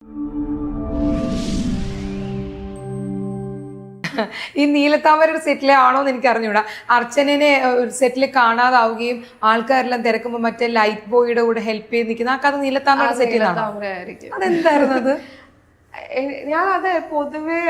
ഈ നീലത്താമരയുടെ സെറ്റിലെ ആണോ എന്ന് എനിക്ക് അറിഞ്ഞൂടാ. അർച്ചനെ ഒരു സെറ്റിൽ കാണാതാവുകയും ആൾക്കാരെല്ലാം തിരക്കുമ്പോൾ മറ്റേ ലൈറ്റ് ബോയുടെ കൂടെ ഹെൽപ്പ് ചെയ്ത് നിൽക്കുന്ന ആ കഥ നീലത്താമരയുടെ സെറ്റിലാണോ? അതെന്തായിരുന്നു അത്? ഞാൻ അത് പൊതുവെ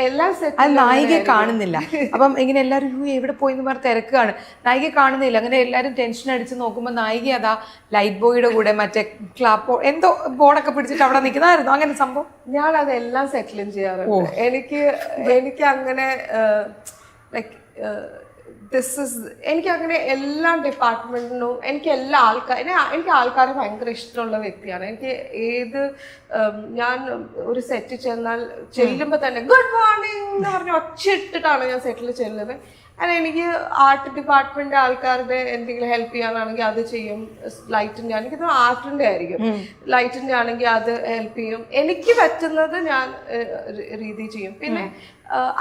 എല്ലാ അത് നായികയെ കാണുന്നില്ല. അപ്പം ഇങ്ങനെ എല്ലാവരും എവിടെ പോയി എന്ന് പറഞ്ഞ് തിരക്കാണ്, നായികയെ കാണുന്നില്ല. അങ്ങനെ എല്ലാവരും ടെൻഷൻ അടിച്ച് നോക്കുമ്പോൾ നായിക അതാ ലൈറ്റ് ബോയുടെ കൂടെ മറ്റേ ക്ലാപ്പോ എന്തോ ബോർഡൊക്കെ പിടിച്ചിട്ട് അവിടെ നിൽക്കുന്നതായിരുന്നു. അങ്ങനെ സംഭവം ഞാൻ അതെല്ലാം സെറ്റിലും ചെയ്യാറുണ്ട്. എനിക്ക് അങ്ങനെ ലൈക്ക് എനിക്ക് അങ്ങനെ എല്ലാ ഡിപ്പാർട്ട്മെന്റിനും എനിക്ക് ആൾക്കാരെ ഭയങ്കര ഇഷ്ടമുള്ള വ്യക്തിയാണ്. എനിക്ക് ഞാൻ ഒരു സെറ്റിൽ ചെല്ലുമ്പോൾ തന്നെ ഗുഡ് മോർണിംഗ് എന്ന് പറഞ്ഞ് ഒച്ചയിട്ടിട്ടാണ് ഞാൻ സെറ്റിൽ ചെല്ലുന്നത്. കാരണം എനിക്ക് ആർട്ട് ഡിപ്പാർട്ട്മെന്റ് ആൾക്കാരുടെ എന്തെങ്കിലും ഹെൽപ്പ് ചെയ്യാനാണെങ്കിൽ അത് ചെയ്യും. ലൈറ്റിന്റെ ആണെങ്കിൽ ആർട്ടിന്റെ ആയിരിക്കും, ലൈറ്റിന്റെ ആണെങ്കിൽ അത് ഹെൽപ്പ് ചെയ്യും. എനിക്ക് പറ്റുന്നത് ഞാൻ രീതി ചെയ്യും. പിന്നെ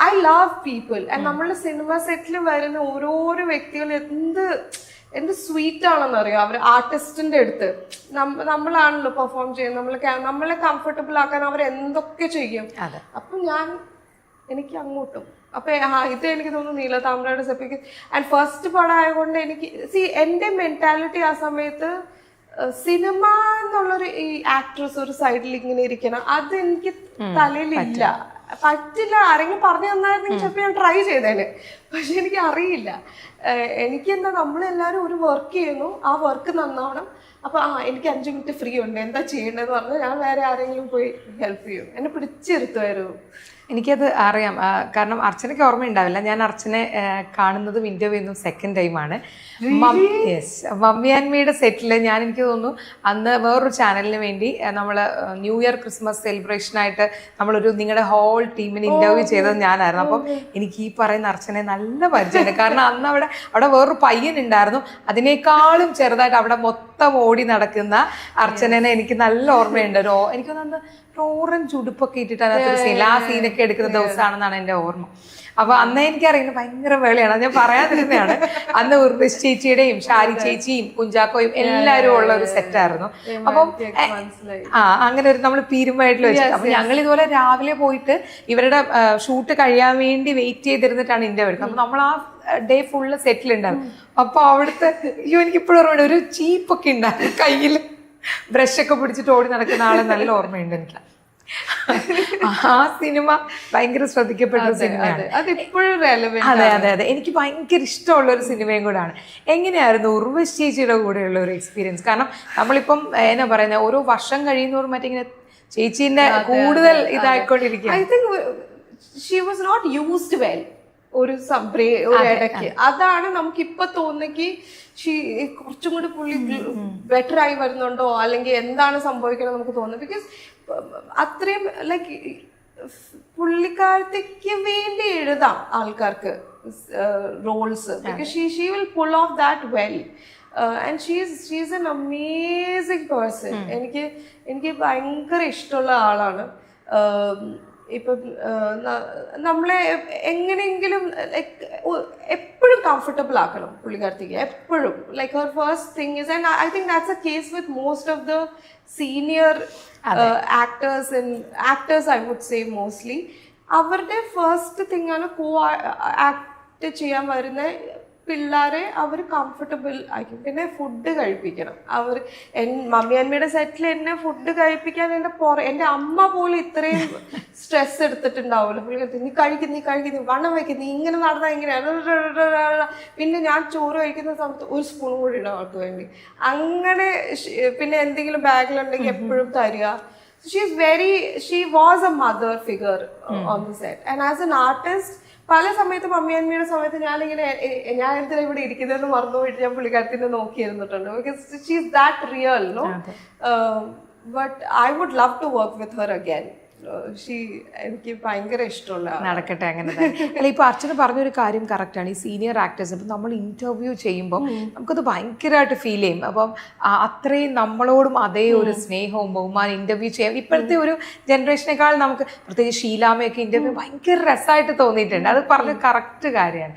ഐ ലവ് പീപ്പിൾ. നമ്മളുടെ സിനിമ സെറ്റിൽ വരുന്ന ഓരോരോ വ്യക്തികൾ എന്ത് സ്വീറ്റ് ആണെന്ന് അറിയാം. അവർ ആർട്ടിസ്റ്റിന്റെ അടുത്ത് നമ്മളാണല്ലോ പെർഫോം ചെയ്യുന്നത്, നമ്മളെ കംഫർട്ടബിൾ ആക്കാൻ അവർ എന്തൊക്കെ ചെയ്യും. അപ്പൊ എനിക്ക് അങ്ങോട്ടും അപ്പൊ ഇത് എനിക്ക് തോന്നുന്നു നീലത്താമരയുടെ സെപ്പിക്ക് ആൻഡ് ഫസ്റ്റ് പടം ആയതുകൊണ്ട് എനിക്ക് എന്റെ മെന്റാലിറ്റി ആ സമയത്ത് സിനിമ എന്നുള്ളൊരു ഈ ആക്ട്രസ് ഒരു സൈഡിൽ ഇങ്ങനെ ഇരിക്കണം അത് എനിക്ക് തലയിലില്ല, പറ്റില്ല. ആരെങ്കിലും പറഞ്ഞു തന്നായിരുന്നെങ്കിൽ ചിലപ്പോൾ ഞാൻ ട്രൈ ചെയ്തേനെ. പക്ഷെ എനിക്ക് അറിയില്ല. എനിക്കെന്താ നമ്മളെല്ലാവരും ഒരു വർക്ക് ചെയ്യുന്നു, ആ വർക്ക് നന്നാവണം. അപ്പൊ എനിക്ക് 5 മിനിറ്റ് ഫ്രീ ഉണ്ട്, എന്താ ചെയ്യേണ്ടതെന്ന് പറഞ്ഞാൽ ഞാൻ വേറെ ആരെങ്കിലും പോയി ഹെൽപ്പ് ചെയ്യും. എന്നെ പിടിച്ചിരുത്തുമായിരുന്നു. എനിക്കത് അറിയാം. കാരണം അർച്ചനയ്ക്ക് ഓർമ്മയുണ്ടാവില്ല, ഞാൻ അർച്ചനെ കാണുന്നതും ഇന്റർവ്യൂ ചെയ്യുന്നതും സെക്കൻഡ് ടൈമാണ്. മമ്മി ആൻഡ് മീയുടെ സെറ്റിൽ എനിക്ക് തോന്നുന്നു അന്ന് വേറൊരു ചാനലിന് വേണ്ടി നമ്മൾ ന്യൂ ഇയർ ക്രിസ്മസ് സെലിബ്രേഷനായിട്ട് നമ്മളൊരു നിങ്ങളുടെ ഹോൾ ടീമിന് ഇന്റർവ്യൂ ചെയ്തത് ഞാനായിരുന്നു. അപ്പം എനിക്ക് ഈ പറയുന്ന അർച്ചനെ നല്ല പരിചയമുണ്ട്. കാരണം അന്ന് അവിടെ വേറൊരു പയ്യൻ ഉണ്ടായിരുന്നു, അതിനേക്കാളും ചെറുതായിട്ട് അവിടെ മൊത്തം ഓടി നടക്കുന്ന അർച്ചനെ എനിക്ക് നല്ല ഓർമ്മയുണ്ട്. എനിക്കൊന്ന് ഓറഞ്ച് ഉടുപ്പൊക്കെ ഇട്ടിട്ട് അതിനകത്തൊരു സീൻ, ആ സീനൊക്കെ എടുക്കുന്ന ദിവസമാണെന്നാണ് എൻ്റെ ഓർമ്മ. അപ്പൊ അന്നേ എനിക്കറിയുന്നത് ഭയങ്കര വേളയാണ്, അത് ഞാൻ പറയാതിരുന്നതാണ്. അന്ന് ഉർവശി ചേച്ചിയുടെയും ഷാരി ചേച്ചിയും കുഞ്ചാക്കോയും എല്ലാവരും ഉള്ള ഒരു സെറ്റായിരുന്നു. അപ്പം അങ്ങനെ ഒരു നമ്മൾ പീരുമായിട്ട് വെച്ചിട്ട് അപ്പൊ ഞങ്ങൾ ഇതുപോലെ രാവിലെ പോയിട്ട് ഇവരുടെ ഷൂട്ട് കഴിയാൻ വേണ്ടി വെയിറ്റ് ചെയ്തിരുന്നിട്ടാണ് ഇന്റർവ്യൂ എടുക്കുന്നത്. അപ്പൊ നമ്മൾ ആ ഡേ ഫുള്ള് സെറ്റിലുണ്ടായിരുന്നു. അപ്പൊ അവിടുത്തെ എനിക്കിപ്പോഴും ഓർമ്മയുണ്ട്, ഒരു ചീപ്പൊക്കെ ഉണ്ടായിരുന്നു കയ്യിൽ, ബ്രഷൊക്കെ പിടിച്ചിട്ട് ഓടി നടക്കുന്ന ആളെ നല്ല ഓർമ്മയുണ്ട് എനിക്ക്. ആ സിനിമ ഭയങ്കര ശ്രദ്ധിക്കപ്പെട്ട സിനിമയാണ്. അതെ അതെ അതെ, എനിക്ക് ഭയങ്കര ഇഷ്ടമുള്ള ഒരു സിനിമയും കൂടാണ്. എങ്ങനെയായിരുന്നു ഉർവശി ചേച്ചിയുടെ കൂടെയുള്ള ഒരു എക്സ്പീരിയൻസ്? കാരണം നമ്മളിപ്പം എന്നാ പറയുന്നത്, ഓരോ വർഷം കഴിയുന്നവരും മറ്റിങ്ങനെ ചേച്ചീന്റെ കൂടുതൽ ഇതായിക്കൊണ്ടിരിക്കുക. I think she was not used well ഒരു ഇടയ്ക്ക്. അതാണ് നമുക്ക് ഇപ്പൊ തോന്നിക്ക് കുറച്ചും കൂടി പുള്ളി ബെറ്റർ ആയി വരുന്നുണ്ടോ അല്ലെങ്കിൽ എന്താണ് സംഭവിക്കുന്നത് നമുക്ക് തോന്നുന്നത്. ബിക്കോസ് അത്രയും ലൈക്ക് പുള്ളിക്കാരത്തേക്ക് വേണ്ടി എഴുതാം ആൾക്കാർക്ക് roles. Because she will pull off that well and she's an amazing person. എനിക്ക് ഭയങ്കര ഇഷ്ടമുള്ള ആളാണ്. ഇപ്പം നമ്മളെ എങ്ങനെയെങ്കിലും ലൈക്ക് എപ്പോഴും കംഫർട്ടബിൾ ആക്കണം പുള്ളിക്കാരത്തേക്ക്, എപ്പോഴും. Like her first thing is, and I think that's a case with most of the senior actors I would say mostly. അവരുടെ ഫസ്റ്റ് തിങ് ആണ് ആക്ട് ചെയ്യാൻ വരുന്ന പിള്ളേരെ അവർ കംഫർട്ടബിൾ ആയിരിക്കും. പിന്നെ ഫുഡ് കഴിപ്പിക്കണം. മമ്മി അമ്മയുടെ സെറ്റിൽ എന്നെ ഫുഡ് കഴിപ്പിക്കാൻ എൻ്റെ അമ്മ പോലും ഇത്രയും സ്ട്രെസ് എടുത്തിട്ടുണ്ടാവില്ല. നീ കഴിക്കുന്നു വണ്ണം വയ്ക്കുന്നു, ഇങ്ങനെ നടന്നാൽ ഇങ്ങനെയാണ്. പിന്നെ ഞാൻ ചോറ് കഴിക്കുന്ന സമയത്ത് ഒരു സ്പൂൺ കൂടി ഇടാം അവർക്ക് വേണ്ടി. അങ്ങനെ പിന്നെ എന്തെങ്കിലും ബാഗിലുണ്ടെങ്കിൽ എപ്പോഴും തരിക. She was a mother figure on the set. And as an artist, പല സമയത്തും മമ്മി അമ്മയുടെ സമയത്ത് ഞാൻ എന്തിനാ ഇവിടെ ഇരിക്കുന്നതെന്ന് മറന്നുപോയിട്ട് ഞാൻ പുള്ളിക്കാരത്തിനെ നോക്കിയിരുന്നിട്ടുണ്ട്. Because she is that real, no. But I would love to work with her again. എനിക്ക് ഭയങ്കര ഇഷ്ടമുള്ള നടക്കട്ടെ അങ്ങനെ തന്നെ. അല്ല, ഇപ്പൊ അർച്ചന പറഞ്ഞൊരു കാര്യം കറക്റ്റാണ്. ഈ സീനിയർ ആക്ടേഴ്സ് ഇപ്പം നമ്മൾ ഇന്റർവ്യൂ ചെയ്യുമ്പോൾ നമുക്കത് ഭയങ്കരമായിട്ട് ഫീൽ ചെയ്യും. അപ്പം അത്രയും നമ്മളോടും അതേ ഒരു സ്നേഹവും ബഹുമാനം ഇന്റർവ്യൂ ചെയ്യാം. ഇപ്പോഴത്തെ ഒരു ജനറേഷനേക്കാൾ നമുക്ക് പ്രത്യേകിച്ച് ഷീലാമയൊക്കെ ഇന്റർവ്യൂ ഭയങ്കര രസമായിട്ട് തോന്നിയിട്ടുണ്ട്. അത് പറഞ്ഞ കറക്റ്റ് കാര്യമാണ്.